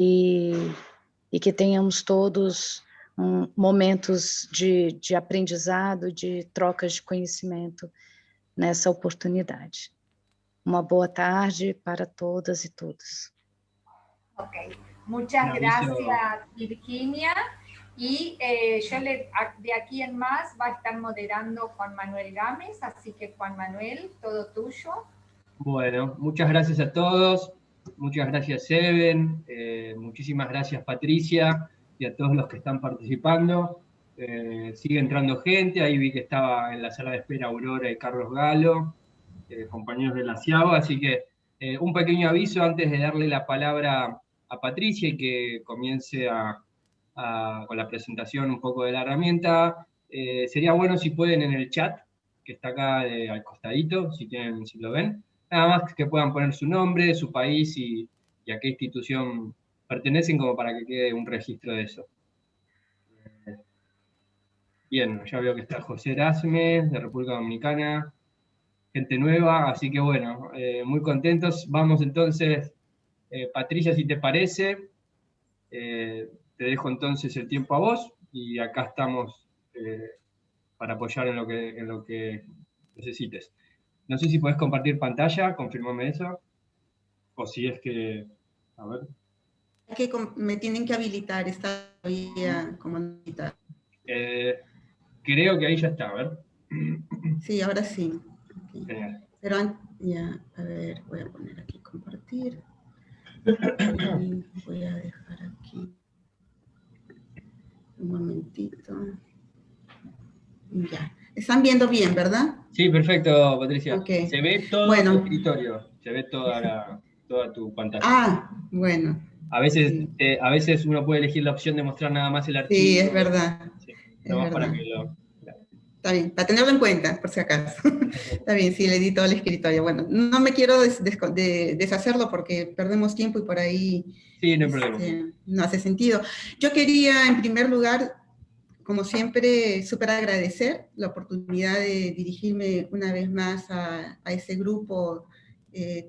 e, e que tenhamos todos momentos de aprendizado, de trocas de conhecimento nessa oportunidade. Uma boa tarde para todas e todos. Ok, muchas gracias, Virginia. Y de aquí en más va a estar moderando Juan Manuel Gámez, así que Juan Manuel, todo tuyo. Bueno, muchas gracias a todos, muchas gracias Eben, muchísimas gracias Patricia y a todos los que están participando. Sigue entrando gente, ahí vi que estaba en la sala de espera Aurora y Carlos Galo, compañeros de la CIAGO, así que un pequeño aviso antes de darle la palabra a Patricia y que comience con la presentación un poco de la herramienta. Sería bueno si pueden en el chat, que está acá al costadito, si lo ven, nada más que puedan poner su nombre, su país y a qué institución pertenecen, como para que quede un registro de eso. Bien, ya veo que está José Erasme, de República Dominicana, gente nueva, así que bueno, muy contentos. Vamos entonces, Patricia, si te parece, te dejo entonces el tiempo a vos, y acá estamos para apoyar en lo que necesites. No sé si podés compartir pantalla, confirmame eso. O si es que, a ver. Que me tienen que habilitar, está todavía como habilitar. Creo que ahí ya está, a ver. Sí, ahora sí. Okay. Genial. Pero ya, a ver, voy a poner aquí compartir. Y voy a dejar aquí un momentito. Ya. Están viendo bien, ¿verdad? Sí, perfecto, Patricia. Okay. Se ve todo tu escritorio, se ve toda tu pantalla. Ah, bueno. A veces uno puede elegir la opción de mostrar nada más el archivo. Sí, es verdad. Sí, es verdad. Para que Está bien, para tenerlo en cuenta, por si acaso. Está bien, sí, le di todo el escritorio. Bueno, no me quiero deshacerlo porque perdemos tiempo y por ahí sí, no hay problema. No hace sentido. Yo quería, en primer lugar, como siempre, súper agradecer la oportunidad de dirigirme una vez más a ese grupo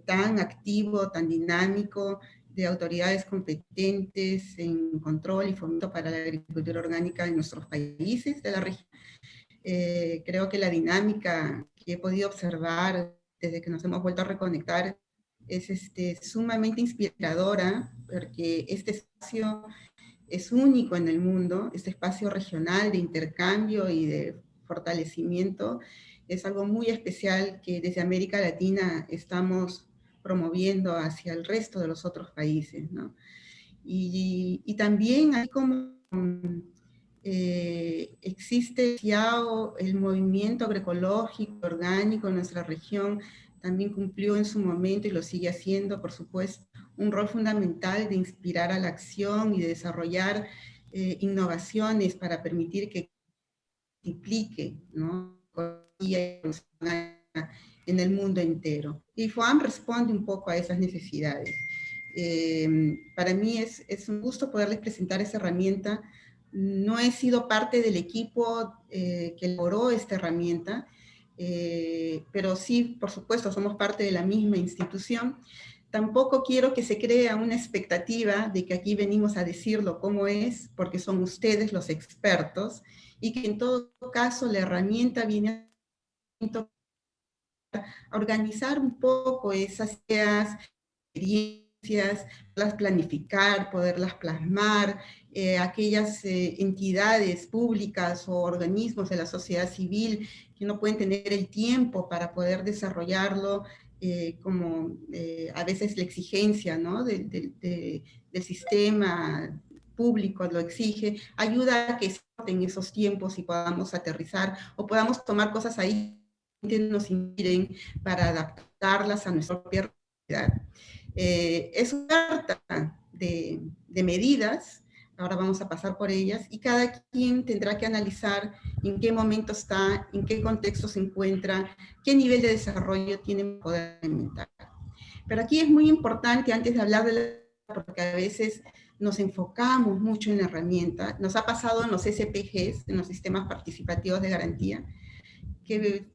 tan activo, tan dinámico, de autoridades competentes en control y fomento para la agricultura orgánica en nuestros países de la región. Creo que la dinámica que he podido observar desde que nos hemos vuelto a reconectar es sumamente inspiradora, porque este espacio es único en el mundo, este espacio regional de intercambio y de fortalecimiento es algo muy especial que desde América Latina estamos promoviendo hacia el resto de los otros países, ¿no? Y también hay como existe ya el movimiento agroecológico, orgánico en nuestra región, también cumplió en su momento y lo sigue haciendo, por supuesto, un rol fundamental de inspirar a la acción y de desarrollar innovaciones para permitir que multiplique, ¿no?, en el mundo entero. Y FOAM responde un poco a esas necesidades. Para mí es un gusto poderles presentar esa herramienta. No he sido parte del equipo que elaboró esta herramienta, pero sí, por supuesto, somos parte de la misma institución. Tampoco quiero que se crea una expectativa de que aquí venimos a decirlo como es, porque son ustedes los expertos, y que en todo caso la herramienta viene a organizar un poco esas ideas, experiencias, poderlas planificar, poderlas plasmar, aquellas entidades públicas o organismos de la sociedad civil que no pueden tener el tiempo para poder desarrollarlo, como a veces la exigencia, ¿no?, del sistema público lo exige, ayuda a que se en esos tiempos y podamos aterrizar o podamos tomar cosas ahí que nos inspiren para adaptarlas a nuestra propia realidad. Es una carta de medidas, ahora vamos a pasar por ellas, y cada quien tendrá que analizar en qué momento está, en qué contexto se encuentra, qué nivel de desarrollo tiene para poder implementar. Pero aquí es muy importante, antes de hablar de la, porque a veces nos enfocamos mucho en la herramienta, nos ha pasado en los SPGs, en los sistemas participativos de garantía, que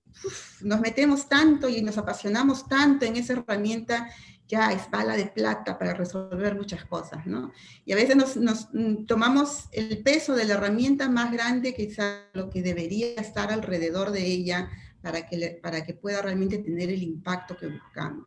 nos metemos tanto y nos apasionamos tanto en esa herramienta, ya es bala de plata para resolver muchas cosas, ¿no? Y a veces nos tomamos el peso de la herramienta más grande que lo que debería estar alrededor de ella para que pueda realmente tener el impacto que buscamos.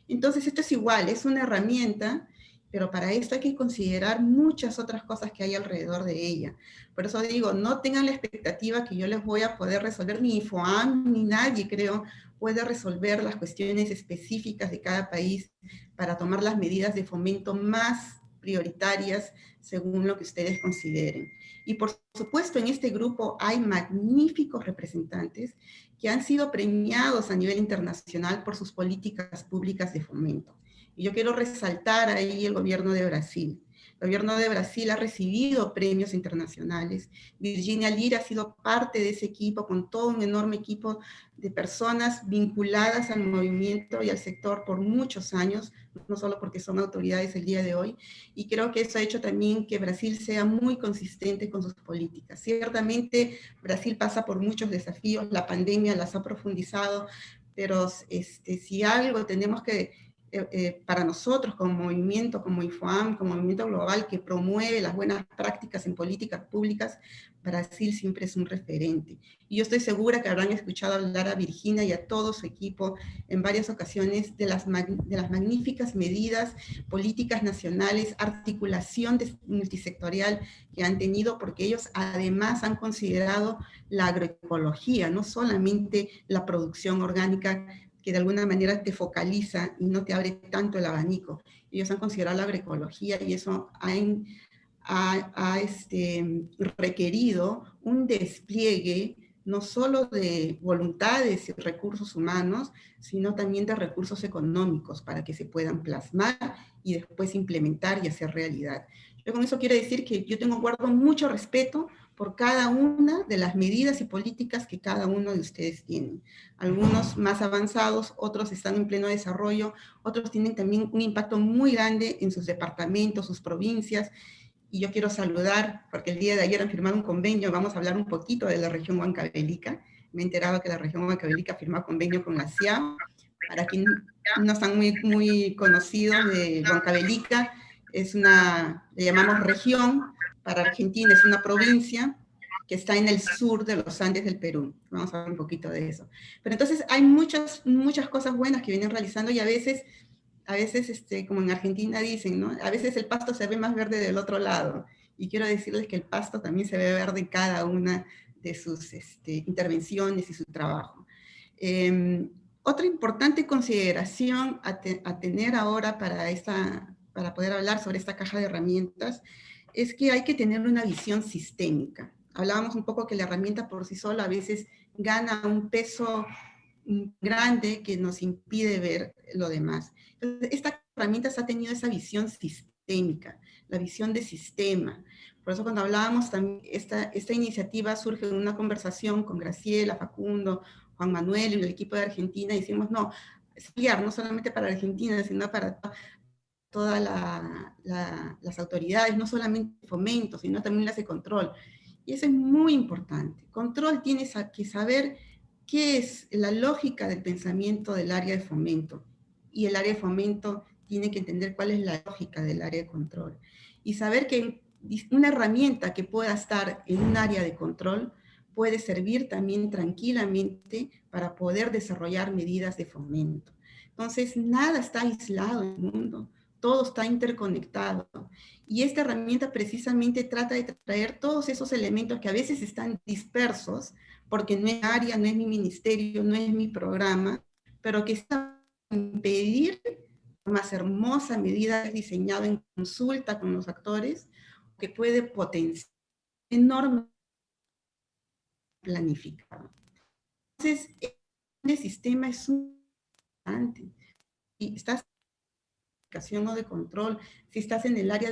Entonces esto es igual, es una herramienta, pero para esto hay que considerar muchas otras cosas que hay alrededor de ella. Por eso digo, no tengan la expectativa que yo les voy a poder resolver, ni IFOAM, ni nadie, creo, puede resolver las cuestiones específicas de cada país para tomar las medidas de fomento más prioritarias según lo que ustedes consideren. Y por supuesto, en este grupo hay magníficos representantes que han sido premiados a nivel internacional por sus políticas públicas de fomento. Y yo quiero resaltar ahí el gobierno de Brasil. El gobierno de Brasil ha recibido premios internacionales. Virginia Lira ha sido parte de ese equipo, con todo un enorme equipo de personas vinculadas al movimiento y al sector por muchos años, no solo porque son autoridades el día de hoy. Y creo que eso ha hecho también que Brasil sea muy consistente con sus políticas. Ciertamente, Brasil pasa por muchos desafíos, la pandemia las ha profundizado, pero si algo tenemos que para nosotros como movimiento, como IFOAM, como movimiento global que promueve las buenas prácticas en políticas públicas, Brasil siempre es un referente. Y yo estoy segura que habrán escuchado hablar a Virginia y a todo su equipo en varias ocasiones de las magníficas medidas políticas nacionales, articulación multisectorial que han tenido, porque ellos además han considerado la agroecología, no solamente la producción orgánica, que de alguna manera te focaliza y no te abre tanto el abanico. Ellos han considerado la agroecología y eso ha requerido un despliegue no solo de voluntades y recursos humanos, sino también de recursos económicos para que se puedan plasmar y después implementar y hacer realidad. Yo con eso quiero decir que yo guardo mucho respeto por cada una de las medidas y políticas que cada uno de ustedes tienen. Algunos más avanzados, otros están en pleno desarrollo, otros tienen también un impacto muy grande en sus departamentos, sus provincias, y yo quiero saludar, porque el día de ayer han firmado un convenio, vamos a hablar un poquito de la región Huancavelica. Me he enterado que la región Huancavelica firmó convenio con la CIAO. Para quienes no están muy conocidos de Huancavelica, le llamamos región, para Argentina es una provincia que está en el sur de los Andes del Perú. Vamos a hablar un poquito de eso. Pero entonces hay muchas cosas buenas que vienen realizando y a veces como en Argentina dicen, ¿no? A veces el pasto se ve más verde del otro lado. Y quiero decirles que el pasto también se ve verde en cada una de sus intervenciones y su trabajo. Otra importante consideración a tener ahora para poder hablar sobre esta caja de herramientas es que hay que tener una visión sistémica. Hablábamos un poco que la herramienta por sí sola a veces gana un peso grande que nos impide ver lo demás. Entonces, esta herramienta ha tenido esa visión sistémica, la visión de sistema. Por eso cuando hablábamos también, esta iniciativa surge de una conversación con Graciela, Facundo, Juan Manuel y el equipo de Argentina, y decimos, no, es no solamente para Argentina, sino para todas las autoridades, no solamente fomento, sino también las de control. Y eso es muy importante. Control tiene que saber qué es la lógica del pensamiento del área de fomento. Y el área de fomento tiene que entender cuál es la lógica del área de control. Y saber que una herramienta que pueda estar en un área de control puede servir también tranquilamente para poder desarrollar medidas de fomento. Entonces, nada está aislado en el mundo. Todo está interconectado. Y esta herramienta precisamente trata de traer todos esos elementos que a veces están dispersos, porque no es mi área, no es mi ministerio, no es mi programa, pero que está a impedir la más hermosa medida diseñada en consulta con los actores, que puede potenciar enormemente planificado. Entonces, el sistema es muy importante. Y estás o de control, si estás en el área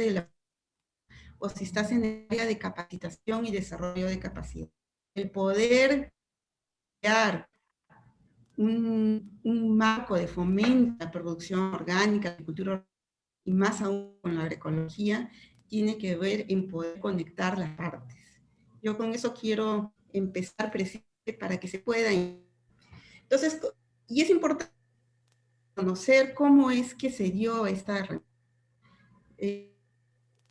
o si estás en el área de capacitación y desarrollo de capacidad. El poder crear un marco de fomento a la producción orgánica, la agricultura, y más aún con la agroecología, tiene que ver en poder conectar las partes. Yo con eso quiero empezar precisamente para que se pueda. Entonces, y es importante conocer cómo es que se dio esta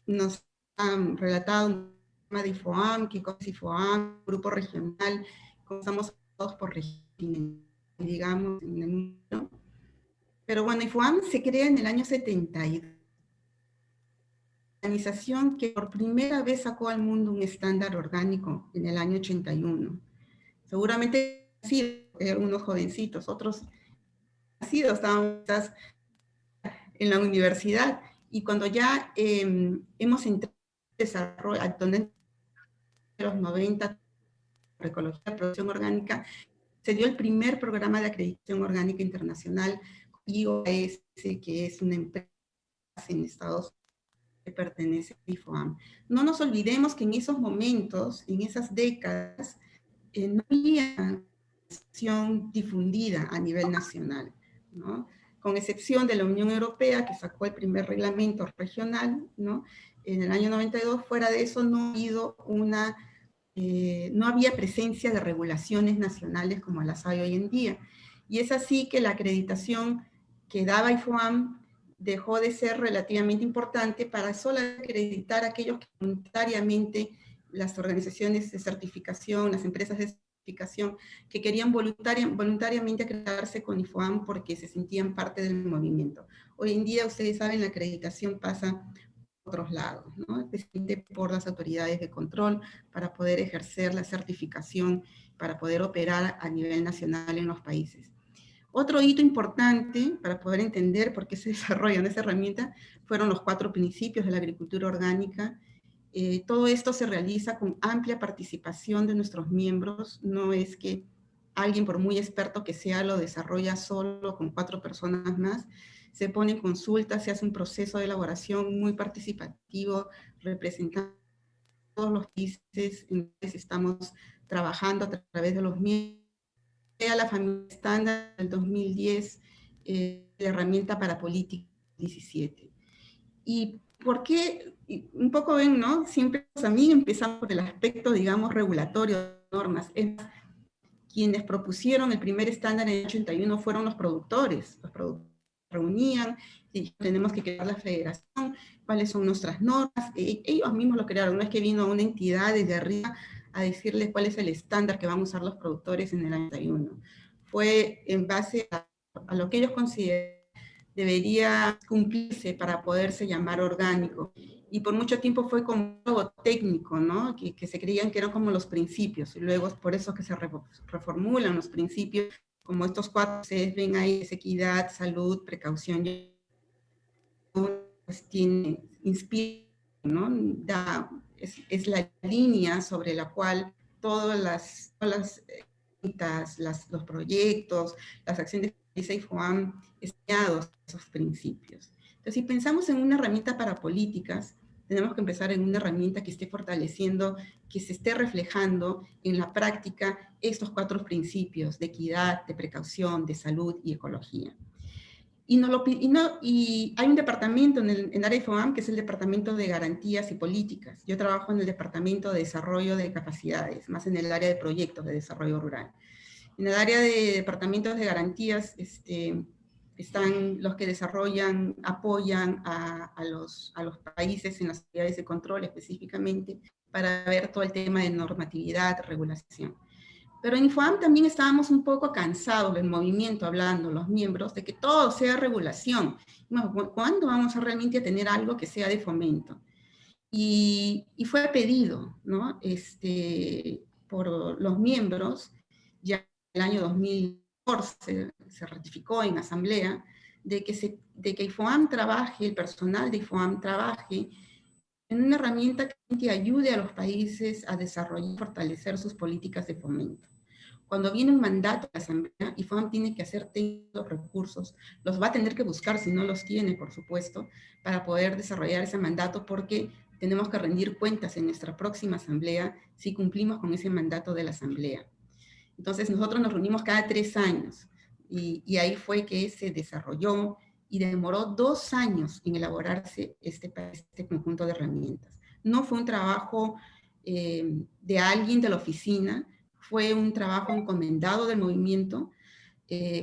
nos han relatado un tema de IFOAM, que es IFOAM, grupo regional, comenzamos todos por régimen, digamos, en el mundo. Pero bueno, IFOAM se crea en el año 72. Organización que por primera vez sacó al mundo un estándar orgánico en el año 81. Seguramente algunos jovencitos, otros nacidos, estaban en la universidad, y cuando ya hemos entrado en desarrollo, en los 90, ecología, producción orgánica, se dio el primer programa de acreditación orgánica internacional, IOS, que es una empresa en Estados Unidos que pertenece a IFOAM. No nos olvidemos que en esos momentos, en esas décadas, no había acción difundida a nivel nacional, ¿no? Con excepción de la Unión Europea, que sacó el primer reglamento regional, ¿no? En el año 92, fuera de eso no ha habido no había presencia de regulaciones nacionales como las hay hoy en día. Y es así que la acreditación que daba IFOAM dejó de ser relativamente importante para solo acreditar a aquellos que voluntariamente, las organizaciones de certificación, las empresas de certificación, que querían voluntariamente acreditarse con IFOAM porque se sentían parte del movimiento. Hoy en día, ustedes saben, la acreditación pasa por otros lados, ¿no? Especialmente por las autoridades de control para poder ejercer la certificación, para poder operar a nivel nacional en los países. Otro hito importante para poder entender por qué se desarrolla esa herramienta fueron los 4 principios de la agricultura orgánica. Todo esto se realiza con amplia participación de nuestros miembros. No es que alguien, por muy experto que sea, lo desarrolla solo con 4 personas más. Se pone en consulta, se hace un proceso de elaboración muy participativo, representando todos los países en los que estamos trabajando a través de los miembros. A la familia estándar del 2010, la herramienta para política 17. ¿Y por qué? Un poco ven, ¿no? Siempre también empezamos por el aspecto, digamos, regulatorio de normas. Quienes propusieron el primer estándar en el 81 fueron los productores. Los productores se reunían, y tenemos que crear la federación, cuáles son nuestras normas. Ellos mismos lo crearon, no es que vino una entidad desde arriba a decirles cuál es el estándar que van a usar los productores en el año 91. Fue en base a lo que ellos consideran debería cumplirse para poderse llamar orgánico. Y por mucho tiempo fue como algo técnico, ¿no? Que se creían que eran como los principios, y luego es por eso que se reformulan los principios, como estos 4, ustedes ven ahí, es equidad, salud, precaución, pues inspira, ¿no? Es la línea sobre la cual todas los proyectos, las acciones que dice IFOAM están esos principios. Entonces, si pensamos en una herramienta para políticas, tenemos que empezar en una herramienta que esté fortaleciendo, que se esté reflejando en la práctica estos 4 principios de equidad, de precaución, de salud y ecología. Y hay un departamento en área IFOAM que es el Departamento de Garantías y Políticas. Yo trabajo en el Departamento de Desarrollo de Capacidades, más en el área de proyectos de desarrollo rural. En el área de departamentos de garantías están los que desarrollan, apoyan a los países en las actividades de control específicamente para ver todo el tema de normatividad, regulación. Pero en IFOAM también estábamos un poco cansados del movimiento, hablando los miembros, de que todo sea regulación. ¿Cuándo vamos a realmente tener algo que sea de fomento? Y fue pedido, ¿no? Por los miembros, ya en el año 2014 se ratificó en asamblea, de que IFOAM trabaje, el personal de IFOAM trabaje en una herramienta que ayude a los países a desarrollar y fortalecer sus políticas de fomento. Cuando viene un mandato de la Asamblea, IFOAM tiene que hacer los recursos, los va a tener que buscar si no los tiene, por supuesto, para poder desarrollar ese mandato, porque tenemos que rendir cuentas en nuestra próxima Asamblea si cumplimos con ese mandato de la Asamblea. Entonces nosotros nos reunimos cada 3 años y ahí fue que se desarrolló y demoró 2 años en elaborarse este conjunto de herramientas. No fue un trabajo de alguien de la oficina, fue un trabajo encomendado del movimiento,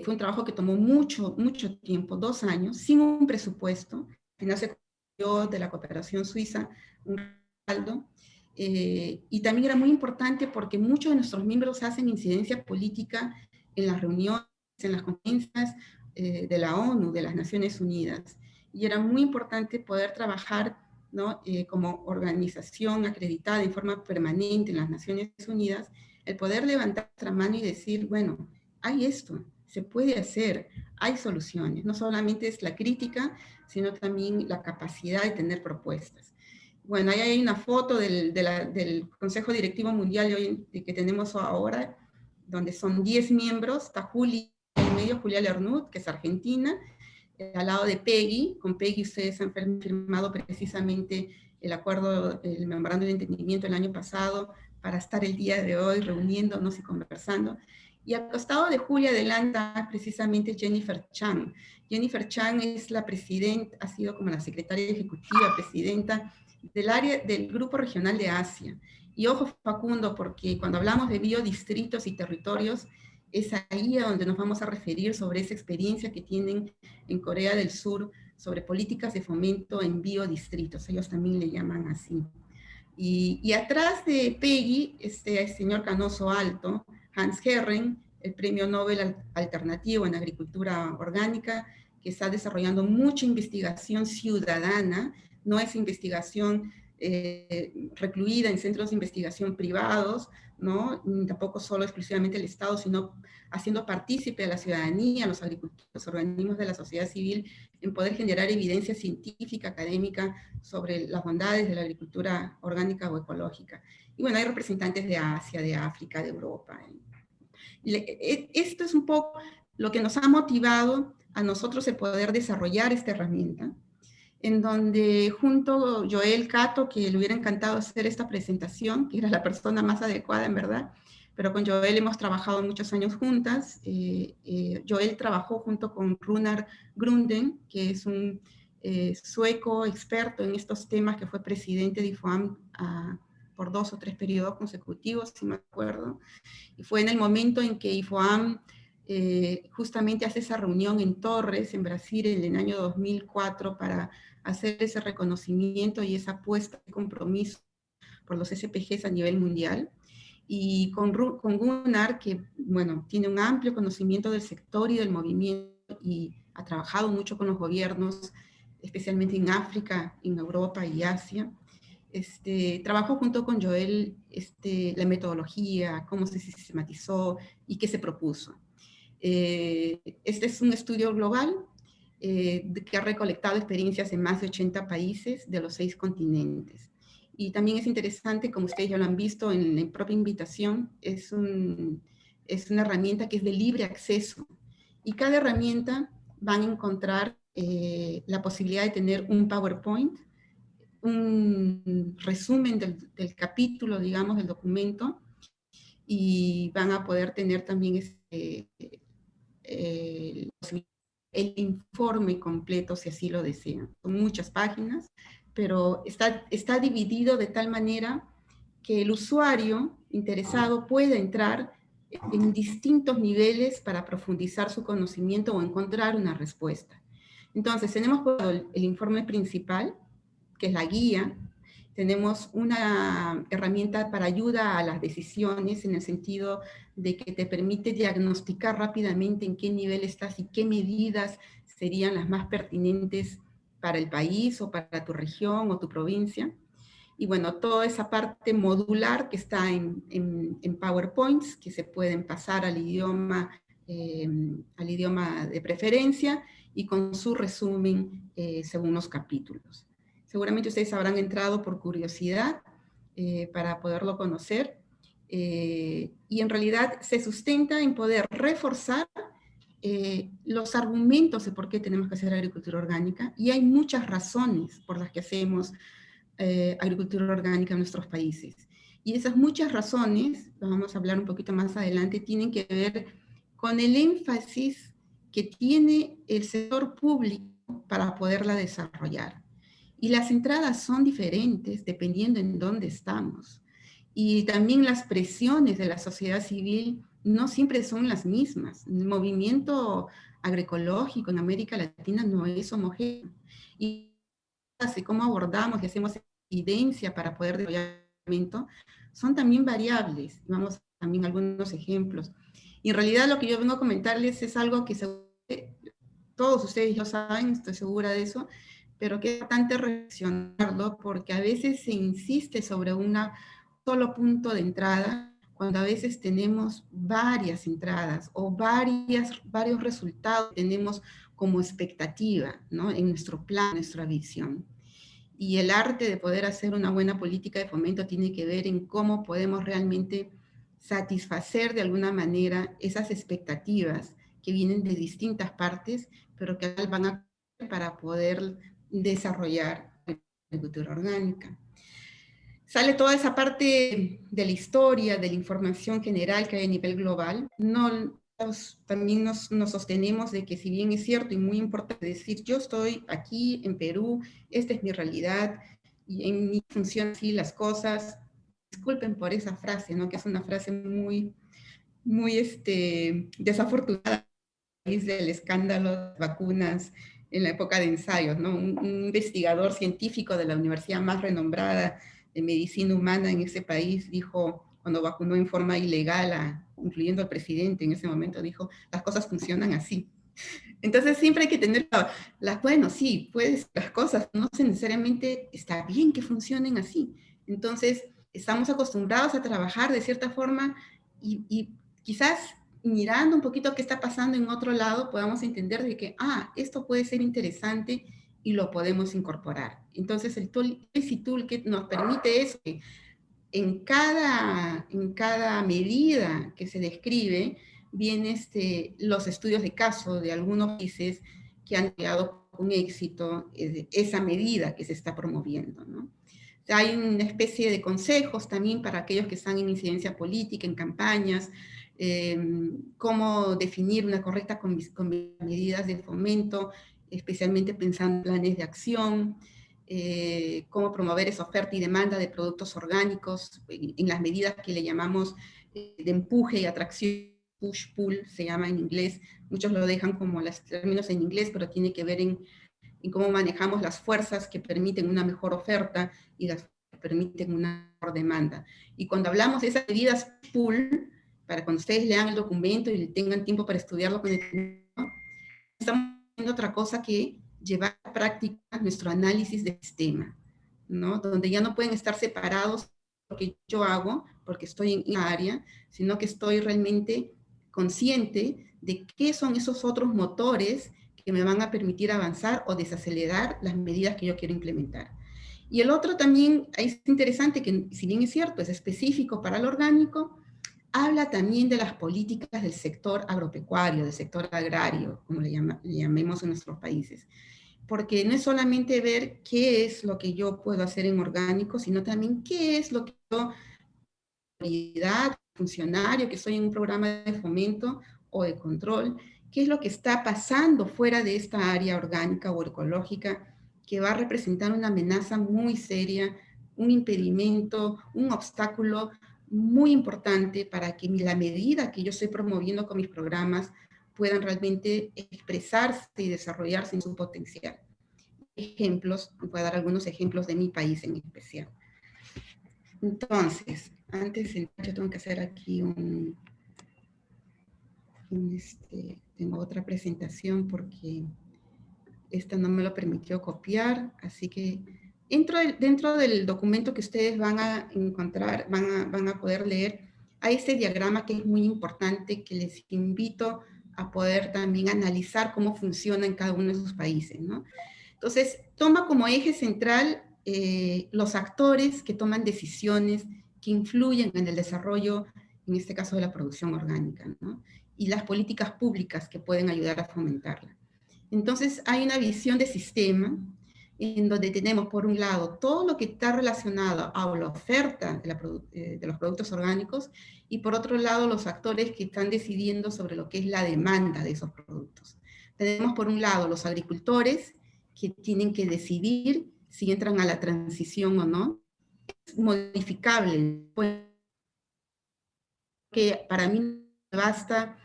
Fue un trabajo que tomó mucho tiempo, 2 años, sin un presupuesto. Al final se consiguió de la cooperación suiza un respaldo. Y también era muy importante porque muchos de nuestros miembros hacen incidencia política en las reuniones, en las conferencias de la ONU, de las Naciones Unidas. Y era muy importante poder trabajar, ¿no? Como organización acreditada en forma permanente en las Naciones Unidas, el poder levantar nuestra mano y decir, bueno, hay esto, se puede hacer, hay soluciones. No solamente es la crítica, sino también la capacidad de tener propuestas. Bueno, ahí hay una foto del Consejo Directivo Mundial que tenemos ahora, donde son 10 miembros, está Julia en medio, Julia Lernud, que es argentina, al lado de Peggy. Con Peggy ustedes han firmado precisamente el acuerdo, el memorando de entendimiento el año pasado, para estar el día de hoy reuniéndonos y conversando. Y al costado de Julia adelanta precisamente Jennifer Chang. Jennifer Chang es la presidenta, ha sido como la secretaria ejecutiva, presidenta del área del Grupo Regional de Asia. Y ojo, Facundo, porque cuando hablamos de biodistritos y territorios, es ahí a donde nos vamos a referir sobre esa experiencia que tienen en Corea del Sur sobre políticas de fomento en biodistritos. Ellos también le llaman así. Y atrás de Peggy, este señor canoso alto, Hans Herren, el premio Nobel alternativo en agricultura orgánica, que está desarrollando mucha investigación ciudadana, no es investigación recluida en centros de investigación privados, ¿no? Tampoco solo exclusivamente el Estado, sino haciendo partícipe a la ciudadanía, los agricultores, los organismos de la sociedad civil, en poder generar evidencia científica, académica, sobre las bondades de la agricultura orgánica o ecológica. Y bueno, hay representantes de Asia, de África, de Europa. Esto es un poco lo que nos ha motivado a nosotros el poder desarrollar esta herramienta, en donde junto a Joel Cato, que le hubiera encantado hacer esta presentación, que era la persona más adecuada en verdad, pero con Joel hemos trabajado muchos años juntas. Joel trabajó junto con Runar Grunden, que es un sueco experto en estos temas, que fue presidente de IFOAM por 2 o 3 periodos consecutivos, si me acuerdo. Y fue en el momento en que IFOAM justamente hace esa reunión en Torres, en Brasil, en el año 2004, para hacer ese reconocimiento y esa apuesta de compromiso por los SPGs a nivel mundial. Y con Gunnar, que bueno, tiene un amplio conocimiento del sector y del movimiento, y ha trabajado mucho con los gobiernos, especialmente en África, en Europa y Asia. Trabajó junto con Joel la metodología, cómo se sistematizó y qué se propuso. Este es un estudio global que ha recolectado experiencias en más de 80 países de los 6 continentes. Y también es interesante, como ustedes ya lo han visto en la propia invitación, es una herramienta que es de libre acceso. Y cada herramienta van a encontrar la posibilidad de tener un PowerPoint, un resumen del capítulo, digamos, del documento, y van a poder tener también el informe completo, si así lo desean. Son muchas páginas, pero está dividido de tal manera que el usuario interesado pueda entrar en distintos niveles para profundizar su conocimiento o encontrar una respuesta. Entonces, tenemos el informe principal, que es la guía. Tenemos una herramienta para ayuda a las decisiones, en el sentido de que te permite diagnosticar rápidamente en qué nivel estás y qué medidas serían las más pertinentes para el país o para tu región o tu provincia. Y bueno, toda esa parte modular que está en PowerPoints, que se pueden pasar al idioma de preferencia, y con su resumen según los capítulos. Seguramente ustedes habrán entrado por curiosidad para poderlo conocer, y en realidad se sustenta en poder reforzar los argumentos de por qué tenemos que hacer agricultura orgánica, y hay muchas razones por las que hacemos agricultura orgánica en nuestros países. Y esas muchas razones, lo vamos a hablar un poquito más adelante, tienen que ver con el énfasis que tiene el sector público para poderla desarrollar. Y las entradas son diferentes dependiendo en dónde estamos. y también las presiones de la sociedad civil no siempre son las mismas. El movimiento agroecológico en América Latina no es homogéneo. Y así como abordamos y hacemos evidencia para poder desarrollar son también variables. Vamos también a algunos ejemplos. Y en realidad lo que yo vengo a comentarles es algo que todos ustedes ya saben, estoy segura de eso, pero que es importante reflexionarlo porque a veces se insiste sobre un solo punto de entrada, cuando a veces tenemos varias entradas o varios resultados que tenemos como expectativa, ¿no? En nuestro plan, nuestra visión. Y el arte de poder hacer una buena política de fomento tiene que ver en cómo podemos realmente satisfacer de alguna manera esas expectativas que vienen de distintas partes, pero que van a para poder desarrollar la agricultura orgánica. Sale toda esa parte de la historia, de la información general que hay a nivel global. También nos sostenemos de que si bien es cierto y muy importante decir, yo estoy aquí en Perú, esta es mi realidad, y en mi función así las cosas, disculpen por esa frase, ¿no? Que es una frase muy desafortunada del escándalo de las vacunas en la época de ensayos, ¿no? Un investigador científico de la universidad más renombrada de medicina humana en ese país dijo, cuando vacunó en forma ilegal, incluyendo al presidente en ese momento, dijo, las cosas funcionan así. Entonces siempre hay que tener, bueno, sí, las cosas no necesariamente está bien que funcionen así. Entonces estamos acostumbrados a trabajar de cierta forma y quizás mirando un poquito qué está pasando en otro lado, podamos entender de que, esto puede ser interesante y lo podemos incorporar. Entonces el Toolkit nos permite eso, que en cada medida que se describe, vienen los estudios de caso de algunos países que han llegado con éxito esa medida que se está promoviendo, ¿no? Hay una especie de consejos también para aquellos que están en incidencia política, en campañas, cómo definir una correcta con medidas de fomento, especialmente pensando en planes de acción, cómo promover esa oferta y demanda de productos orgánicos en las medidas que le llamamos de empuje y atracción, push-pull, se llama en inglés. Muchos lo dejan como los términos en inglés, pero tiene que ver en cómo manejamos las fuerzas que permiten una mejor oferta y las que permiten una mejor demanda. Y cuando hablamos de esas medidas pull, para cuando ustedes lean el documento y tengan tiempo para estudiarlo con detenimiento, estamos haciendo otra cosa que llevar a práctica nuestro análisis de sistema, ¿no? Donde ya no pueden estar separados lo que yo hago, porque estoy en una área, sino que estoy realmente consciente de qué son esos otros motores que me van a permitir avanzar o desacelerar las medidas que yo quiero implementar. Y el otro también es interesante, que si bien es cierto, es específico para el orgánico, habla también de las políticas del sector agropecuario, del sector agrario, como le llamemos en nuestros países. Porque no es solamente ver qué es lo que yo puedo hacer en orgánico, sino también qué es lo que yo, funcionario, que soy en un programa de fomento o de control, qué es lo que está pasando fuera de esta área orgánica o ecológica que va a representar una amenaza muy seria, un impedimento, un obstáculo muy importante para que la medida que yo estoy promoviendo con mis programas puedan realmente expresarse y desarrollarse en su potencial. Ejemplos, voy a dar algunos ejemplos de mi país en especial. Entonces, antes yo tengo que hacer aquí tengo otra presentación porque esta no me lo permitió copiar, así que dentro del documento que ustedes van a encontrar, van a poder leer, hay este diagrama que es muy importante, que les invito a poder también analizar cómo funciona en cada uno de sus países, ¿no? Entonces, toma como eje central los actores que toman decisiones que influyen en el desarrollo, en este caso de la producción orgánica, ¿no? Y las políticas públicas que pueden ayudar a fomentarla. Entonces, hay una visión de sistema en donde tenemos, por un lado, todo lo que está relacionado a la oferta de los productos orgánicos y, por otro lado, los actores que están decidiendo sobre lo que es la demanda de esos productos. Tenemos, por un lado, los agricultores que tienen que decidir si entran a la transición o no. modificable, que para mí no basta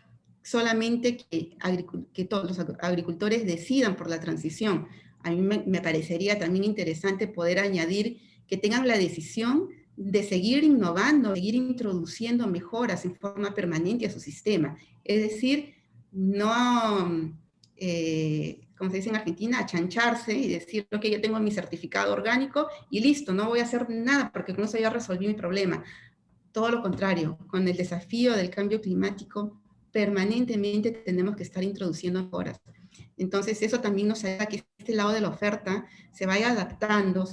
solamente que todos los agricultores decidan por la transición. A mí me parecería también interesante poder añadir que tengan la decisión de seguir innovando, seguir introduciendo mejoras en forma permanente a su sistema. Es decir, no, como se dice en Argentina, achancharse y decir, ok, yo tengo mi certificado orgánico y listo, no voy a hacer nada porque con eso ya resolví mi problema. Todo lo contrario, con el desafío del cambio climático, permanentemente tenemos que estar introduciendo mejoras. Entonces, eso también nos ayuda a que este lado de la oferta se vaya adaptando,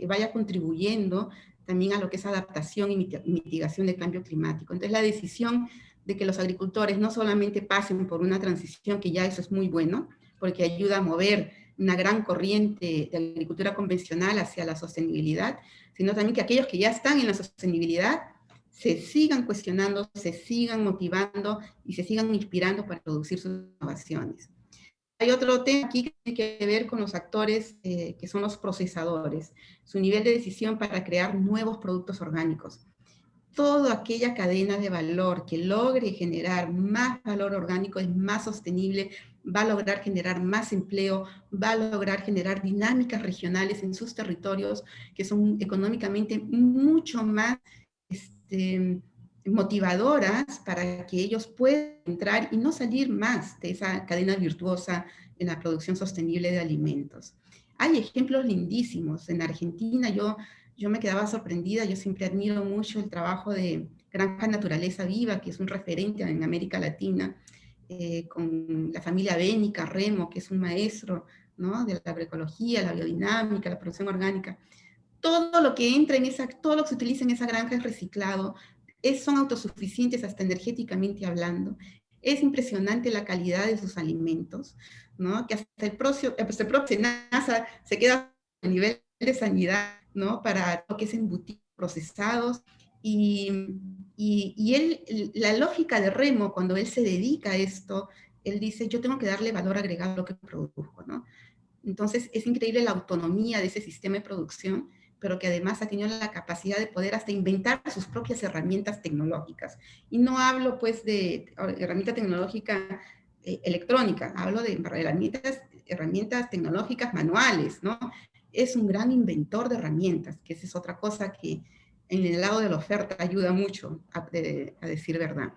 vaya contribuyendo también a lo que es adaptación y mitigación del cambio climático. Entonces, la decisión de que los agricultores no solamente pasen por una transición, que ya eso es muy bueno, porque ayuda a mover una gran corriente de agricultura convencional hacia la sostenibilidad, sino también que aquellos que ya están en la sostenibilidad se sigan cuestionando, se sigan motivando y se sigan inspirando para producir sus innovaciones. Hay otro tema aquí que tiene que ver con los actores que son los procesadores, su nivel de decisión para crear nuevos productos orgánicos. Toda aquella cadena de valor que logre generar más valor orgánico es más sostenible, va a lograr generar más empleo, va a lograr generar dinámicas regionales en sus territorios que son económicamente mucho más motivadoras para que ellos puedan entrar y no salir más de esa cadena virtuosa en la producción sostenible de alimentos. Hay ejemplos lindísimos. En Argentina yo me quedaba sorprendida, yo siempre admiro mucho el trabajo de Granja Naturaleza Viva, que es un referente en América Latina, con la familia Bénica, Remo, que es un maestro, ¿no?, de la agroecología, la biodinámica, la producción orgánica. Todo lo que entra en todo lo que se utiliza en esa granja es reciclado, son autosuficientes hasta energéticamente hablando. Es impresionante la calidad de sus alimentos, ¿no?, que hasta el propio SENASA se queda a nivel de sanidad, ¿no?, para lo que es embutidos procesados. Y la lógica de Remo, cuando él se dedica a esto, él dice, yo tengo que darle valor agregado a lo que produzco, ¿no? Entonces, es increíble la autonomía de ese sistema de producción, pero que además ha tenido la capacidad de poder hasta inventar sus propias herramientas tecnológicas. Y no hablo, pues, de herramienta tecnológica electrónica, hablo de herramientas tecnológicas manuales, ¿no? Es un gran inventor de herramientas, que esa es otra cosa que en el lado de la oferta ayuda mucho, a decir verdad.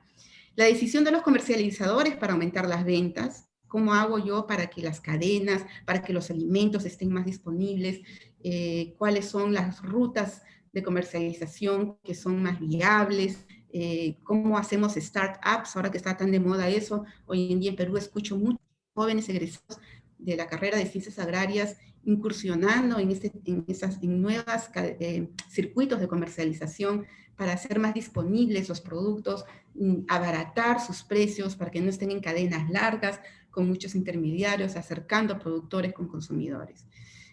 La decisión de los comercializadores para aumentar las ventas. ¿Cómo hago yo para que las cadenas, para que los alimentos estén más disponibles? ¿Cuáles son las rutas de comercialización que son más viables? ¿Cómo hacemos startups? Ahora que está tan de moda eso, hoy en día en Perú escucho muchos jóvenes egresados de la carrera de Ciencias Agrarias incursionando en nuevos circuitos de comercialización para hacer más disponibles los productos, abaratar sus precios para que no estén en cadenas largas, con muchos intermediarios, acercando a productores con consumidores.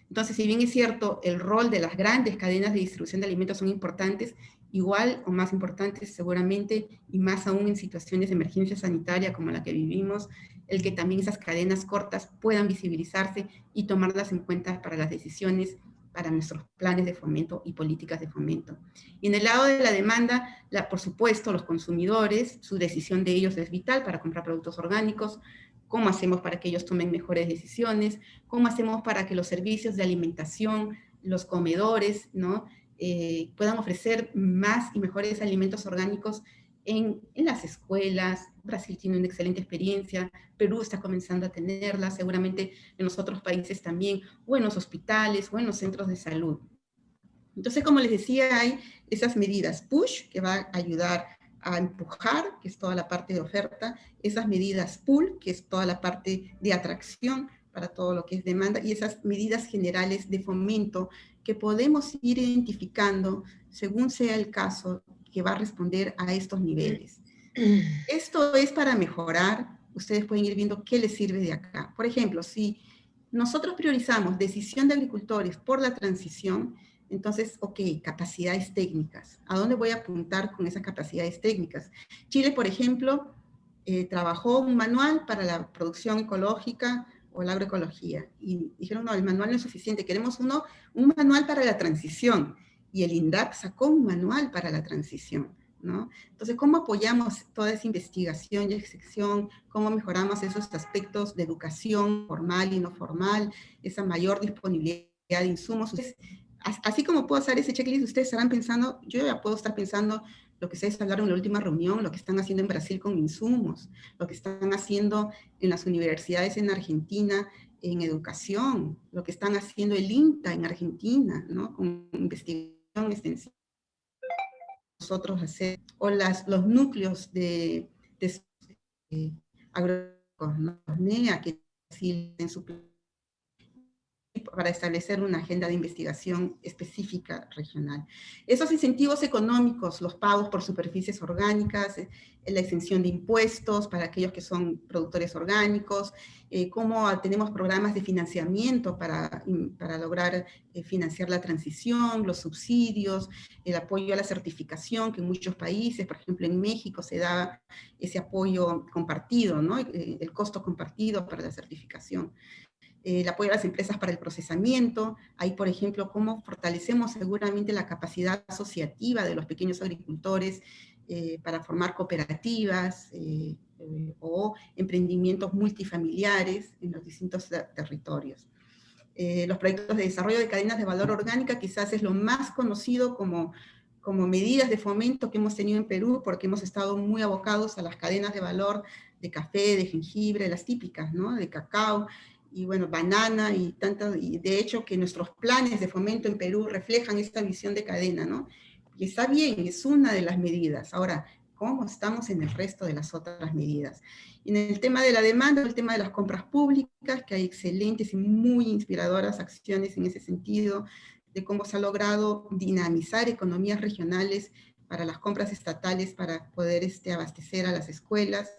Entonces, si bien es cierto, el rol de las grandes cadenas de distribución de alimentos son importantes, igual o más importantes seguramente, y más aún en situaciones de emergencia sanitaria como la que vivimos, el que también esas cadenas cortas puedan visibilizarse y tomarlas en cuenta para las decisiones, para nuestros planes de fomento y políticas de fomento. Y en el lado de la demanda, por supuesto, los consumidores, su decisión de ellos es vital para comprar productos orgánicos. ¿Cómo hacemos para que ellos tomen mejores decisiones? ¿Cómo hacemos para que los servicios de alimentación, los comedores, ¿no?, puedan ofrecer más y mejores alimentos orgánicos en las escuelas? Brasil tiene una excelente experiencia, Perú está comenzando a tenerla, seguramente en los otros países también, o en los hospitales, o en los centros de salud. Entonces, como les decía, hay esas medidas push que va a ayudar a empujar, que es toda la parte de oferta, esas medidas pull, que es toda la parte de atracción para todo lo que es demanda, y esas medidas generales de fomento que podemos ir identificando según sea el caso que va a responder a estos niveles. Esto es para mejorar, ustedes pueden ir viendo qué les sirve de acá. Por ejemplo, si nosotros priorizamos decisión de agricultores por la transición, entonces, ok, capacidades técnicas. ¿A dónde voy a apuntar con esas capacidades técnicas? Chile, por ejemplo, trabajó un manual para la producción ecológica o la agroecología. Y dijeron, no, el manual no es suficiente, queremos un manual para la transición. y el INDAP sacó un manual para la transición, ¿no? Entonces, ¿cómo apoyamos toda esa investigación y excepción? ¿Cómo mejoramos esos aspectos de educación formal y no formal? Esa mayor disponibilidad de insumos. Ustedes, así como puedo hacer ese checklist, ustedes estarán pensando, yo ya puedo estar pensando lo que ustedes hablaron en la última reunión, lo que están haciendo en Brasil con insumos, lo que están haciendo en las universidades en Argentina en educación, lo que están haciendo el INTA en Argentina, ¿no? Con investigación extensiva. Nosotros hacer, o los núcleos de agroecológicos, ¿no? Los NEA, que en su para establecer una agenda de investigación específica regional. Esos incentivos económicos, los pagos por superficies orgánicas, la exención de impuestos para aquellos que son productores orgánicos, cómo tenemos programas de financiamiento para lograr financiar la transición, los subsidios, el apoyo a la certificación, que en muchos países, por ejemplo en México, se da ese apoyo compartido, ¿no? El costo compartido para la certificación. El apoyo a las empresas para el procesamiento, ahí por ejemplo cómo fortalecemos seguramente la capacidad asociativa de los pequeños agricultores para formar cooperativas o emprendimientos multifamiliares en los distintos territorios. Los proyectos de desarrollo de cadenas de valor orgánica quizás es lo más conocido como medidas de fomento que hemos tenido en Perú, porque hemos estado muy abocados a las cadenas de valor de café, de jengibre, las típicas, ¿no? De cacao, y bueno, banana y tanto, y de hecho que nuestros planes de fomento en Perú reflejan esta visión de cadena, ¿no? Y está bien, es una de las medidas. Ahora, ¿cómo estamos en el resto de las otras medidas? Y en el tema de la demanda, el tema de las compras públicas, que hay excelentes y muy inspiradoras acciones en ese sentido, de cómo se ha logrado dinamizar economías regionales para las compras estatales para poder abastecer a las escuelas,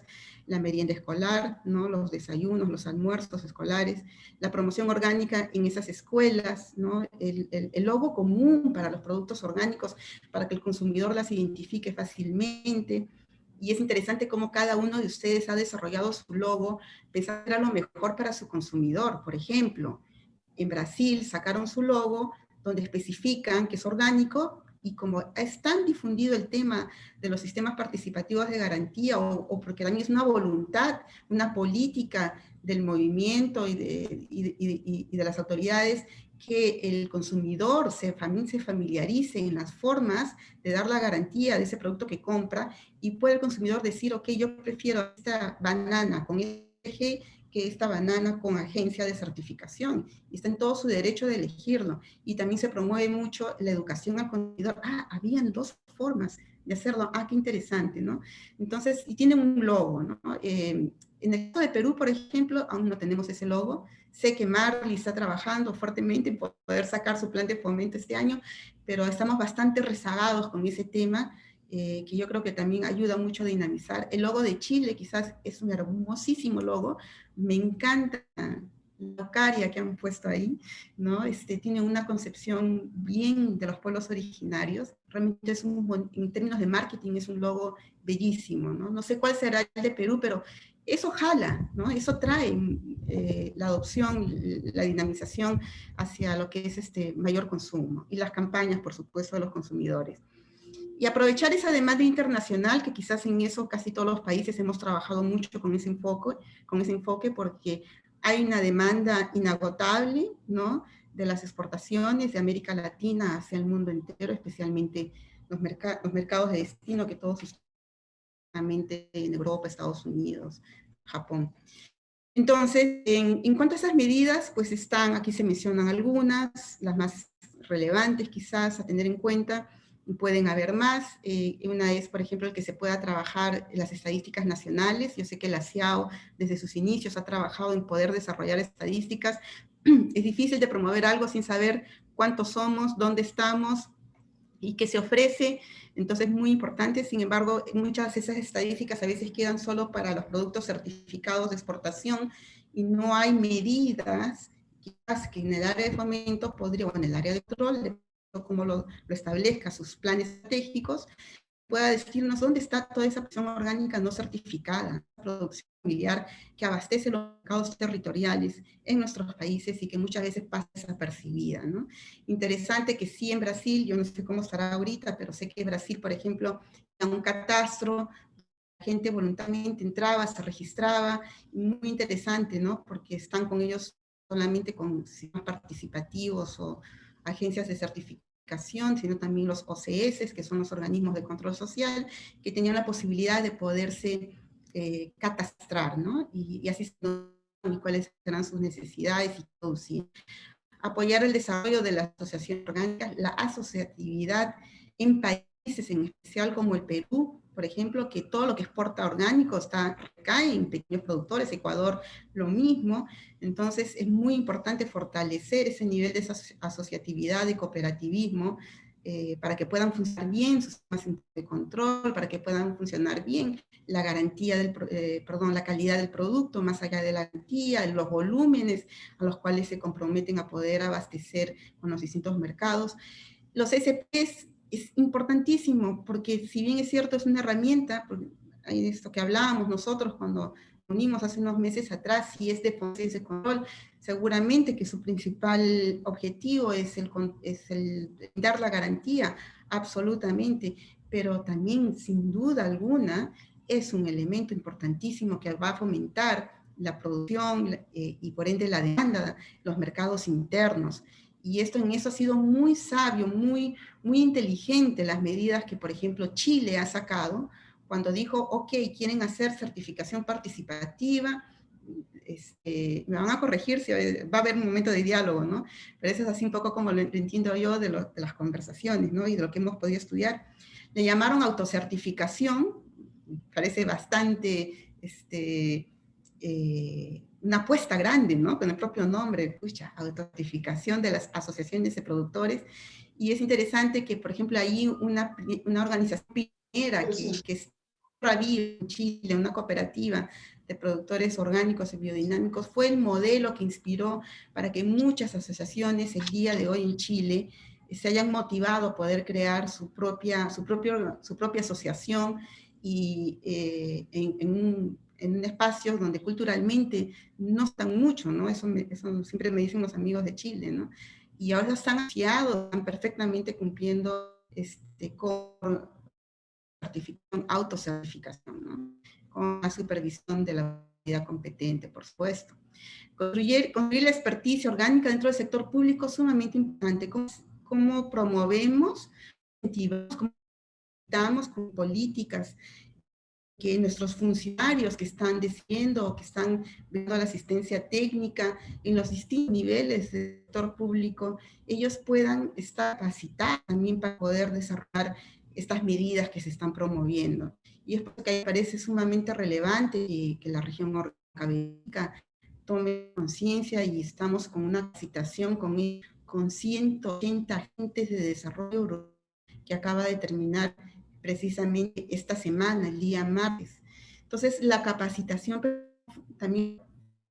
la merienda escolar, ¿no? Los desayunos, los almuerzos escolares, la promoción orgánica en esas escuelas, ¿no? El logo común para los productos orgánicos, para que el consumidor las identifique fácilmente. Y es interesante cómo cada uno de ustedes ha desarrollado su logo pensando en lo mejor para su consumidor. Por ejemplo, en Brasil sacaron su logo donde especifican que es orgánico, y como es tan difundido el tema de los sistemas participativos de garantía, o porque también es una voluntad, una política del movimiento y de las autoridades, que el consumidor también se familiarice en las formas de dar la garantía de ese producto que compra, y puede el consumidor decir, ok, yo prefiero esta banana con eje que esta banana con agencia de certificación, y está en todo su derecho de elegirlo. Y también se promueve mucho la educación al consumidor. Habían dos formas de hacerlo, qué interesante, ¿no? Entonces, y tienen un logo, ¿no? En el caso de Perú, por ejemplo, aún no tenemos ese logo. Sé que Marley está trabajando fuertemente en poder sacar su plan de fomento este año, pero estamos bastante rezagados con ese tema, que yo creo que también ayuda mucho a dinamizar. El logo de Chile quizás es un hermosísimo logo, me encanta la Ocaria que han puesto ahí, ¿no? Tiene una concepción bien de los pueblos originarios, realmente es en términos de marketing es un logo bellísimo, ¿no? No sé cuál será el de Perú, pero eso jala, ¿no? Eso trae la adopción, la dinamización hacia lo que es mayor consumo, y las campañas, por supuesto, de los consumidores. Y aprovechar esa demanda internacional, que quizás en eso casi todos los países hemos trabajado mucho con ese enfoque, porque hay una demanda inagotable, ¿no? De las exportaciones de América Latina hacia el mundo entero, especialmente los mercados de destino que todos justamente en Europa, Estados Unidos, Japón. Entonces, en cuanto a esas medidas, pues aquí se mencionan algunas, las más relevantes quizás a tener en cuenta, y pueden haber más. Una es, por ejemplo, el que se pueda trabajar en las estadísticas nacionales. Yo sé que la CIAO desde sus inicios ha trabajado en poder desarrollar estadísticas. Es difícil de promover algo sin saber cuántos somos, dónde estamos y qué se ofrece. Entonces es muy importante. Sin embargo, muchas de esas estadísticas a veces quedan solo para los productos certificados de exportación, y no hay medidas quizás que en el área de fomento podría, o en el área de control, como lo establezca sus planes estratégicos, pueda decirnos dónde está toda esa producción orgánica no certificada, producción familiar que abastece los mercados territoriales en nuestros países y que muchas veces pasa desapercibida, ¿no? Interesante que sí en Brasil, yo no sé cómo estará ahorita, pero sé que Brasil, por ejemplo, tiene un catastro, la gente voluntariamente entraba, se registraba, muy interesante, ¿no? Porque están con ellos solamente con sistemas participativos o agencias de certificación, sino también los OCS, que son los organismos de control social, que tenían la posibilidad de poderse catastrar, ¿no? Y así se y cuáles serán sus necesidades y producir. Apoyar el desarrollo de las asociaciones orgánicas, la asociatividad en países, en especial como el Perú, por ejemplo, que todo lo que exporta orgánico recae en pequeños productores, Ecuador lo mismo. Entonces es muy importante fortalecer ese nivel de asociatividad y cooperativismo para que puedan funcionar bien sus sistemas de control, para que puedan funcionar bien la garantía la calidad del producto, más allá de la garantía, los volúmenes a los cuales se comprometen a poder abastecer con los distintos mercados. Los SPs es importantísimo, porque si bien es cierto, es una herramienta, hay esto que hablábamos nosotros cuando unimos hace unos meses atrás, si es de potencia de control, seguramente que su principal objetivo es el dar la garantía, absolutamente, pero también, sin duda alguna, es un elemento importantísimo que va a fomentar la producción y por ende la demanda, los mercados internos. Y en eso ha sido muy sabio, muy inteligente las medidas que, por ejemplo, Chile ha sacado cuando dijo, ok, quieren hacer certificación participativa, me van a corregir si va a haber un momento de diálogo, ¿no? Pero eso es así un poco como lo entiendo yo de las conversaciones, ¿no? Y de lo que hemos podido estudiar. Le llamaron autocertificación, parece bastante una apuesta grande, ¿no? Con el propio nombre, pucha, autocertificación de las asociaciones de productores. Y es interesante que, por ejemplo, hay una organización pionera que es Ravío en Chile, una cooperativa de productores orgánicos y biodinámicos, fue el modelo que inspiró para que muchas asociaciones el día de hoy en Chile se hayan motivado a poder crear su propia asociación y en un espacio donde culturalmente no están mucho, ¿no? Eso siempre me dicen los amigos de Chile, ¿no? Y ahora están asociados, están perfectamente cumpliendo con autocertificación, ¿no? Con la supervisión de la autoridad competente, por supuesto. Construir la experticia orgánica dentro del sector público es sumamente importante. ¿Cómo promovemos, incentivamos, cómo damos con políticas que nuestros funcionarios que están decidiendo o que están viendo la asistencia técnica en los distintos niveles del sector público, ellos puedan estar capacitados también para poder desarrollar estas medidas que se están promoviendo? Y es porque me parece sumamente relevante que la región orgánica tome conciencia, y estamos con una capacitación con 180 agentes de desarrollo que acaba de terminar precisamente esta semana, el día martes. Entonces, la capacitación también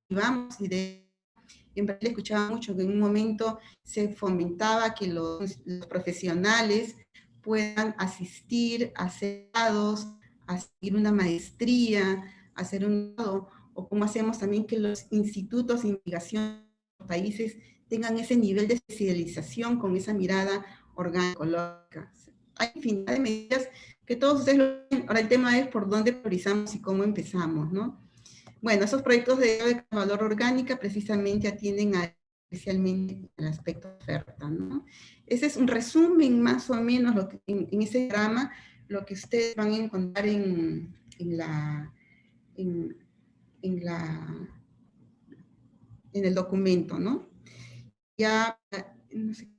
vamos, en Brasil escuchaba mucho que en un momento se fomentaba que los profesionales puedan asistir a CEDADOS, a seguir una maestría, a hacer o como hacemos también que los institutos de investigación de los países tengan ese nivel de especialización con esa mirada orgánica. Hay infinidad de medidas que todos ustedes lo ven. Ahora el tema es por dónde priorizamos y cómo empezamos, ¿no? Bueno, esos proyectos de valor orgánica precisamente atienden especialmente al aspecto de oferta, ¿no? Ese es un resumen más o menos en ese diagrama, lo que ustedes van a encontrar en el documento, ¿no? Ya, no sé,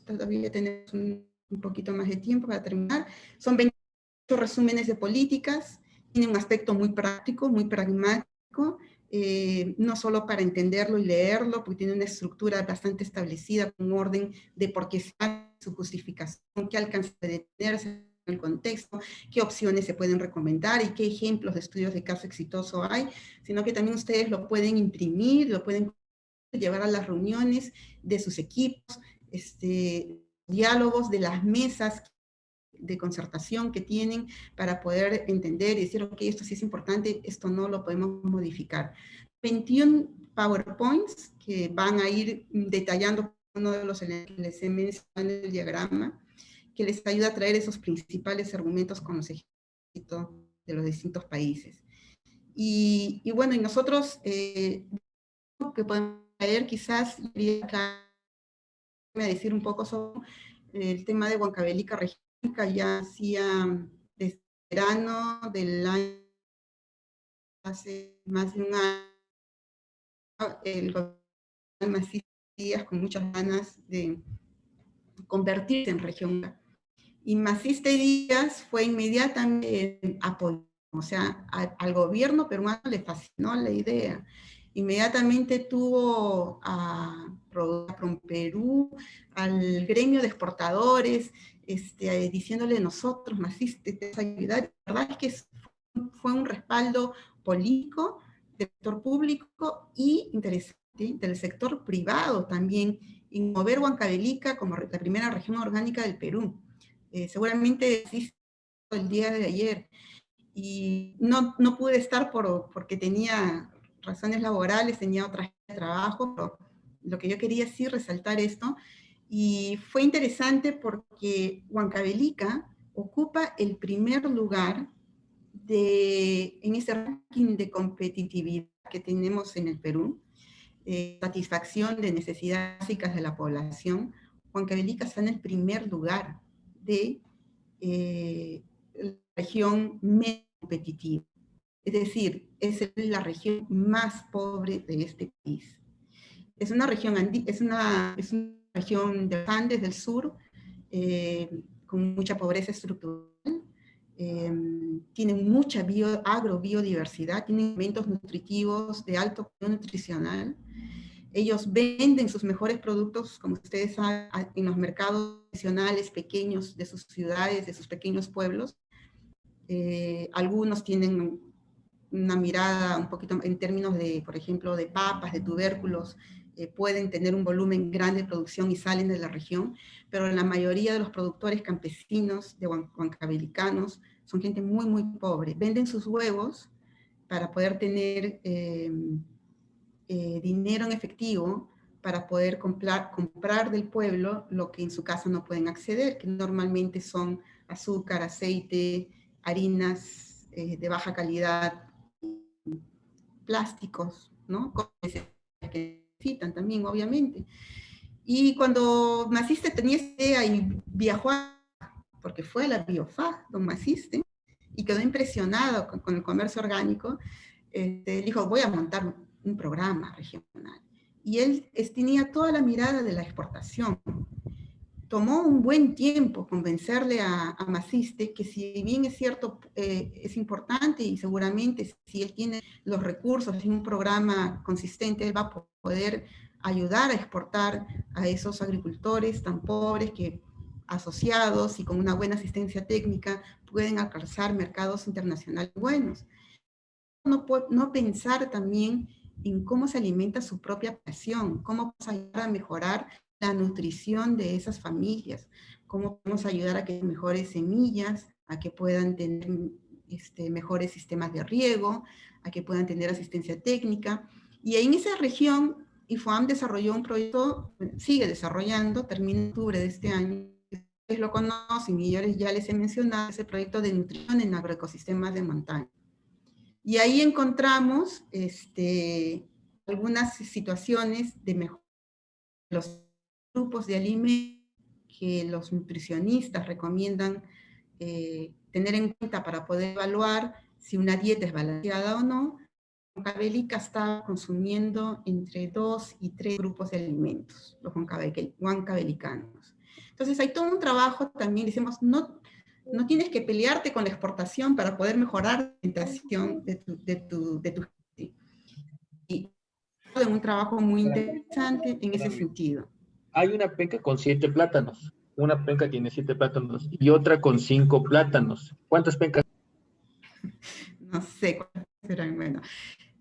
todavía tenemos un poquito más de tiempo para terminar. Son 28 resúmenes de políticas, tiene un aspecto muy práctico, muy pragmático, no solo para entenderlo y leerlo, porque tiene una estructura bastante establecida, un orden de por qué se hace su justificación, qué alcance de detenerse en el contexto, qué opciones se pueden recomendar y qué ejemplos de estudios de caso exitoso hay, sino que también ustedes lo pueden imprimir, lo pueden llevar a las reuniones de sus equipos, diálogos de las mesas de concertación que tienen para poder entender y decir, ok, esto sí es importante, esto no lo podemos modificar. 21 PowerPoints que van a ir detallando uno de los elementos que les he mencionado en el diagrama, que les ayuda a traer esos principales argumentos con los ejércitos de los distintos países. Y bueno, y nosotros, que podemos traer, quizás, quería decir un poco sobre el tema de Huancavelica Regínica. Ya hacía desde verano del año, hace más de un año, el gobierno de Maciste Díaz con muchas ganas de convertirse en región. Y Maciste Díaz fue inmediatamente apoyado, o sea, al gobierno peruano le fascinó la idea. Inmediatamente tuvo a PROMPERÚ, al gremio de exportadores, diciéndole nosotros, Maciste, te vas a ayudar. La verdad es que fue un respaldo político del sector público y interesante del sector privado también, en mover Huancavelica como la primera región orgánica del Perú. Seguramente existe el día de ayer, y no pude estar porque tenía razones laborales, tenía otras de trabajo, pero lo que yo quería sí resaltar esto, y fue interesante porque Huancavelica ocupa el primer lugar en ese ranking de competitividad que tenemos en el Perú, satisfacción de necesidades básicas de la población. Huancavelica está en el primer lugar de la región menos competitiva. Es decir, es la región más pobre de este país. Es una región, región de los Andes del sur, con mucha pobreza estructural, tienen mucha agrobiodiversidad, tienen alimentos nutritivos de alto valor nutricional. Ellos venden sus mejores productos, como ustedes saben, en los mercados nacionales pequeños de sus ciudades, de sus pequeños pueblos. Algunos tienen una mirada un poquito en términos de, por ejemplo, de papas, de tubérculos, pueden tener un volumen grande de producción y salen de la región, pero la mayoría de los productores campesinos de huancavelicanos son gente muy, muy pobre. Venden sus huevos para poder tener dinero en efectivo, para poder comprar del pueblo lo que en su casa no pueden acceder, que normalmente son azúcar, aceite, harinas de baja calidad, plásticos, ¿no? Que necesitan también, obviamente. Y cuando Maciste tenía esa idea y viajó, porque fue a la Biofag, don Maciste, y quedó impresionado con el comercio orgánico, dijo, voy a montar un programa regional. Y él tenía toda la mirada de la exportación. Tomó un buen tiempo convencerle a Maciste que, si bien es cierto, es importante, y seguramente si él tiene los recursos y un programa consistente, él va a poder ayudar a exportar a esos agricultores tan pobres que, asociados y con una buena asistencia técnica, pueden alcanzar mercados internacionales buenos. No pensar también en cómo se alimenta su propia población, cómo podemos ayudar a mejorar la nutrición de esas familias, cómo podemos ayudar a que tengan mejores semillas, a que puedan tener mejores sistemas de riego, a que puedan tener asistencia técnica. Y en esa región, IFOAM desarrolló un proyecto, sigue desarrollando, termina en octubre de este año, ustedes lo conocen y yo ya les he mencionado, ese proyecto de nutrición en agroecosistemas de montaña. Y ahí encontramos algunas situaciones de mejora de los grupos de alimentos que los nutricionistas recomiendan tener en cuenta para poder evaluar si una dieta es balanceada o no. Huancavelica está consumiendo entre 2 y 3 grupos de alimentos, los huancavelicanos. Entonces hay todo un trabajo también, decimos, no tienes que pelearte con la exportación para poder mejorar la alimentación de tu gente. Y un trabajo muy interesante en ese sentido. Hay una penca con 7 plátanos. Una penca tiene 7 plátanos y otra con 5 plátanos. ¿Cuántas pencas? No sé cuántas serán. Bueno,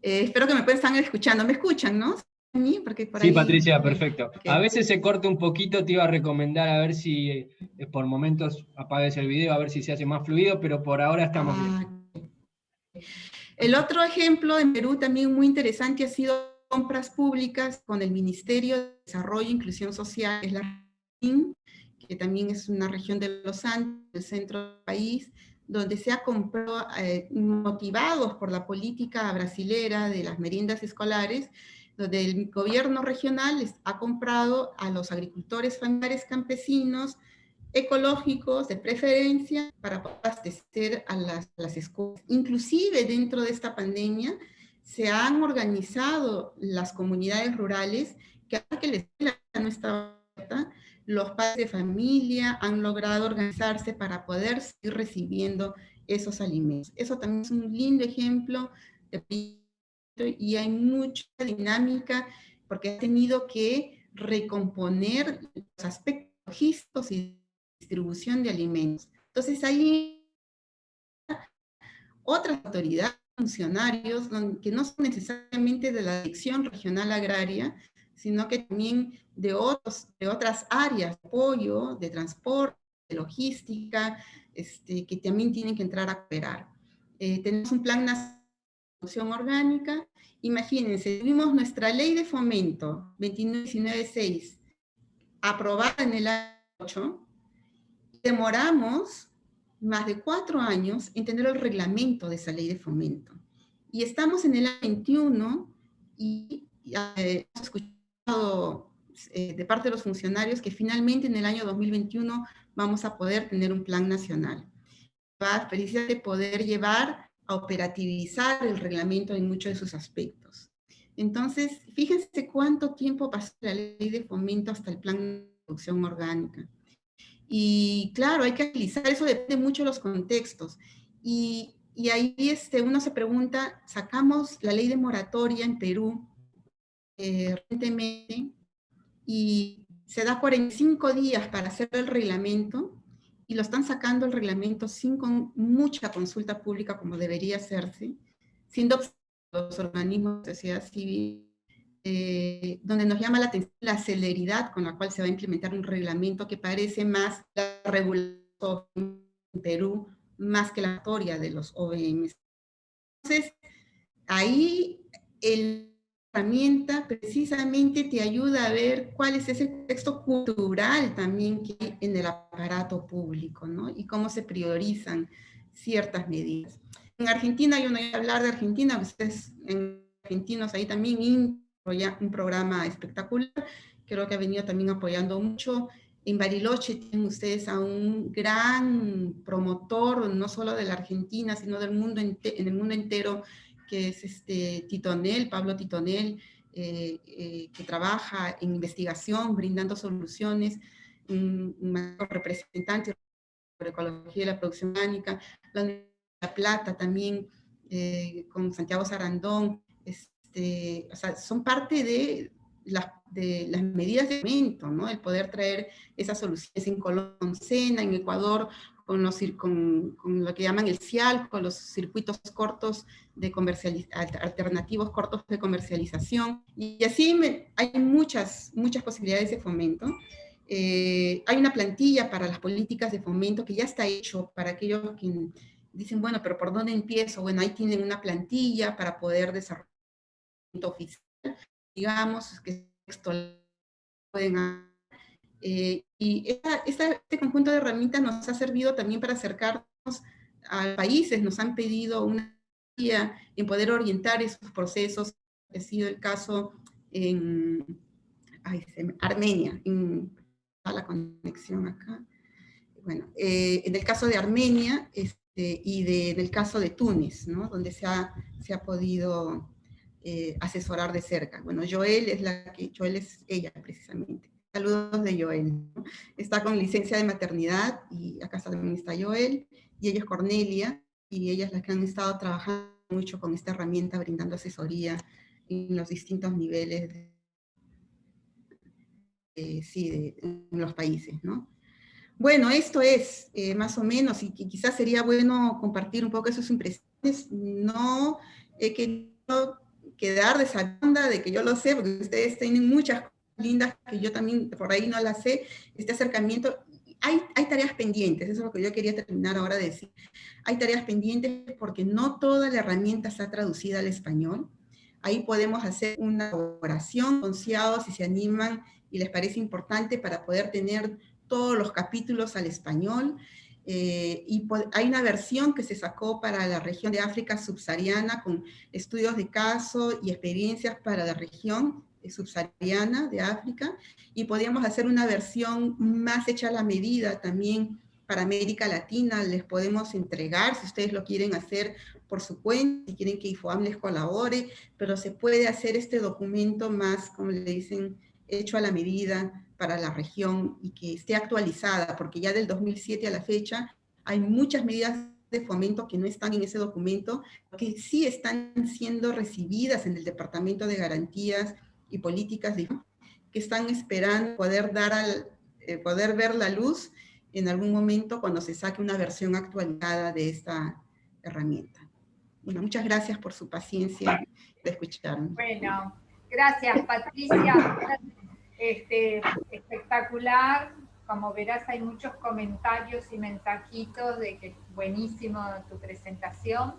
espero que me puedan estar escuchando. ¿Me escuchan, no? a mí? Porque por Sí, ahí... Patricia, perfecto. Okay. A veces se corta un poquito, te iba a recomendar a ver si por momentos apagues el video, a ver si se hace más fluido, pero por ahora estamos bien. El otro ejemplo en Perú también muy interesante ha sido compras públicas con el Ministerio de Desarrollo e Inclusión Social, que es la RIN, que también es una región de los Andes, del centro del país, donde se ha comprado, motivados por la política brasilera de las meriendas escolares, donde el gobierno regional les ha comprado a los agricultores familiares campesinos ecológicos de preferencia para abastecer a las escuelas. Inclusive dentro de esta pandemia se han organizado las comunidades rurales que aunque la escuela no está abierta, los padres de familia han logrado organizarse para poder seguir recibiendo esos alimentos. Eso también es un lindo ejemplo de y hay mucha dinámica porque ha tenido que recomponer los aspectos logísticos y distribución de alimentos. Entonces hay otras autoridades, funcionarios, que no son necesariamente de la Dirección Regional Agraria, sino que también de otras áreas, de apoyo, de transporte, de logística, que también tienen que entrar a cooperar. Tenemos un plan nacional de producción orgánica. Imagínense, tuvimos nuestra ley de fomento 29.19.6, aprobada en el año 8, demoramos más de 4 años en tener el reglamento de esa ley de fomento. Y estamos en el año 21 y hemos escuchado de parte de los funcionarios que finalmente en el año 2021 vamos a poder tener un plan nacional. Va a precisamente poder llevar a operativizar el reglamento en muchos de sus aspectos. Entonces, fíjense cuánto tiempo pasó la ley de fomento hasta el plan de producción orgánica. Y claro, hay que agilizar, eso depende mucho de los contextos. Y ahí uno se pregunta, sacamos la ley de moratoria en Perú recientemente y se da 45 días para hacer el reglamento y lo están sacando el reglamento sin mucha consulta pública como debería hacerse, siendo los organismos de sociedad civil, donde nos llama la atención la celeridad con la cual se va a implementar un reglamento que parece más la regulación en Perú, más que la historia de los OVM. Entonces, ahí la herramienta precisamente te ayuda a ver cuál es ese contexto cultural también que hay en el aparato público, ¿no? Y cómo se priorizan ciertas medidas. En Argentina, yo no voy a hablar de Argentina, ustedes en argentinos ahí también un programa espectacular, creo que ha venido también apoyando mucho. En Bariloche tienen ustedes a un gran promotor, no solo de la Argentina, sino del mundo en el mundo entero, que es Titonel, Pablo Titonel, que trabaja en investigación, brindando soluciones, un representante de ecología y la producción orgánica, la Universidad de La Plata también, con Santiago Sarandón, o sea, son parte de las medidas de fomento, ¿no? El poder traer esas soluciones en Colombia, con SENA, en Ecuador, con lo que llaman el CIAL, con los circuitos cortos de alternativos cortos de comercialización, y así hay muchas posibilidades de fomento. Hay una plantilla para las políticas de fomento que ya está hecho para aquellos que dicen, bueno, pero ¿por dónde empiezo? Bueno, ahí tienen una plantilla para poder desarrollar oficial, digamos, que esto pueden y este conjunto de herramientas nos ha servido también para acercarnos a países, nos han pedido una guía en poder orientar esos procesos. Ha sido el caso en Armenia, la conexión acá. Bueno, en el caso de Armenia y en el caso de Túnez, ¿no? Donde se ha podido asesorar de cerca. Bueno, Joel es ella precisamente. Saludos de Joel, ¿no? Está con licencia de maternidad y acá también está Joel, y ella es Cornelia, y ellas las que han estado trabajando mucho con esta herramienta, brindando asesoría en los distintos niveles en los países, ¿no? Bueno, esto es más o menos, y quizás sería bueno compartir un poco esas impresiones. No he querido quedar de esa onda de que yo lo sé, porque ustedes tienen muchas cosas lindas que yo también por ahí no las sé, este acercamiento. Hay tareas pendientes, eso es lo que yo quería terminar ahora de decir. Hay tareas pendientes porque no toda la herramienta está traducida al español. Ahí podemos hacer una colaboración con CIAO si se animan y les parece importante para poder tener todos los capítulos al español. Hay una versión que se sacó para la región de África subsahariana con estudios de caso y experiencias para la región subsahariana de África, y podríamos hacer una versión más hecha a la medida también para América Latina. Les podemos entregar, si ustedes lo quieren hacer por su cuenta, si quieren que IFOAM les colabore, pero se puede hacer este documento más, como le dicen, hecho a la medida para la región y que esté actualizada, porque ya del 2007 a la fecha hay muchas medidas de fomento que no están en ese documento, que sí están siendo recibidas en el Departamento de Garantías y Políticas que están esperando poder ver la luz en algún momento cuando se saque una versión actualizada de esta herramienta. Bueno, muchas gracias por su paciencia de escucharme. Bueno, gracias Patricia. Espectacular. Como verás, hay muchos comentarios y mensajitos de que buenísimo tu presentación.